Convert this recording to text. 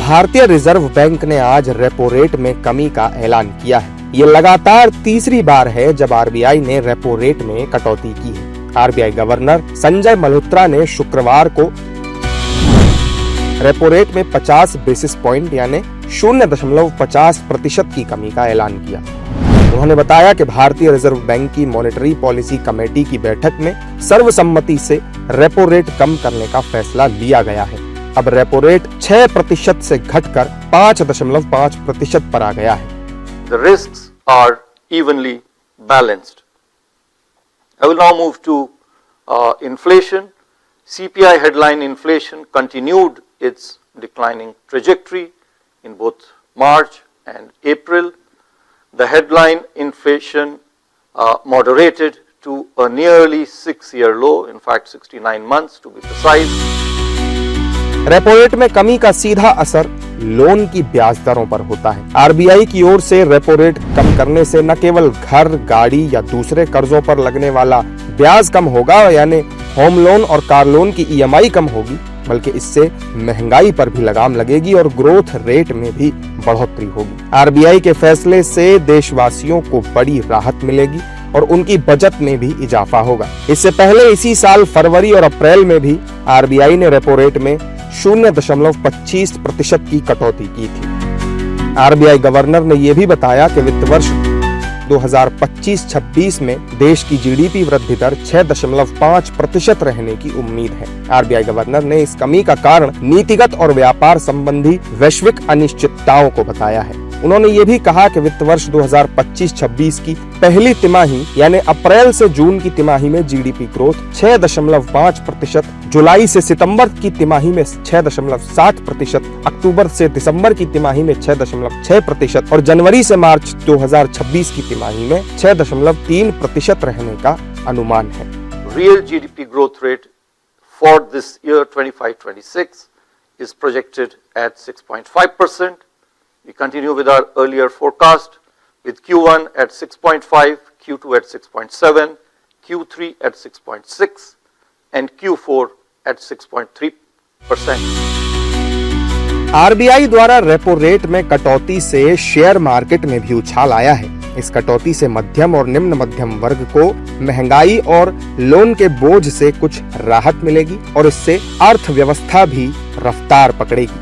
भारतीय reserve bank ने आज रेपो रेट में कमी का ऐलान किया है। ये लगातार तीसरी बार है जब आरबीआई ने रेपो रेट में कटौती की है। आरबीआई गवर्नर संजय मल्होत्रा ने शुक्रवार को रेपो रेट में 50 बेसिस पॉइंट यानी 0.50% की कमी का ऐलान किया। उन्होंने बताया कि भारतीय रिजर्व बैंक की मॉनेटरी पॉलिसी कमेटी की बैठक में सर्वसम्मति से रेपो रेट कम करने का फैसला लिया गया है। अब रेपो रेट 6% से घटकर 5.5% पर आ गया है। The risks are evenly balanced. I will now move to inflation. CPI headline inflation continued its declining trajectory in both March and April. The headline inflation moderated to a nearly 6-year low, in fact 69 months to be precise. Repo rate में कमी का सीधा असर loan की ब्याज दरों पर होता है। आरबीआई की ओर से रेपो रेट कम करने से न केवल घर, गाड़ी या दूसरे कर्जों पर लगने वाला ब्याज कम होगा, यानी होम लोन और कार लोन की ईएमआई कम होगी, बल्कि इससे महंगाई पर भी लगाम लगेगी और ग्रोथ रेट में भी बढ़ोतरी होगी। आरबीआई के फैसले से देशवासियों को बड़ी राहत मिलेगी और उनकी बचत में भी इजाफा होगा। इससे पहले इसी साल फरवरी और अप्रैल में भी आरबीआई ने रेपो रेट में 0.25% की कटौती की थी। आरबीआई गवर्नर ने यह भी बताया कि वित्त वर्ष 2025-26 में देश की जीडीपी वृद्धि दर 6.5% रहने की उम्मीद है। आरबीआई गवर्नर ने इस कमी का कारण नीतिगत और व्यापार संबंधी वैश्विक अनिश्चितताओं को बताया है। उन्होंने ये भी कहा कि वित्त वर्ष 2025-26 की पहली तिमाही यानी अप्रैल से जून की तिमाही में जीडीपी ग्रोथ 6.5%, जुलाई से सितंबर की तिमाही में 6.7%, अक्टूबर से दिसंबर की तिमाही में 6.6% और जनवरी से मार्च 2026 की तिमाही में 6.3% रहने का अनुमान है। Real GDP growth rate for this year 25-26 is projected at 6.5%. We continue with our earlier forecast with Q1 at 6.5, Q2 at 6.7, Q3 at 6.6 and Q4 at 6.3%. RBI द्वारा रेपो रेट में कटौती से शेयर मार्केट में भी उछाल आया है। इस कटौती से मध्यम और निम्न मध्यम वर्ग को महंगाई और लोन के बोझ से कुछ राहत मिलेगी और इससे अर्थव्यवस्था भी रफ्तार पकड़ेगी।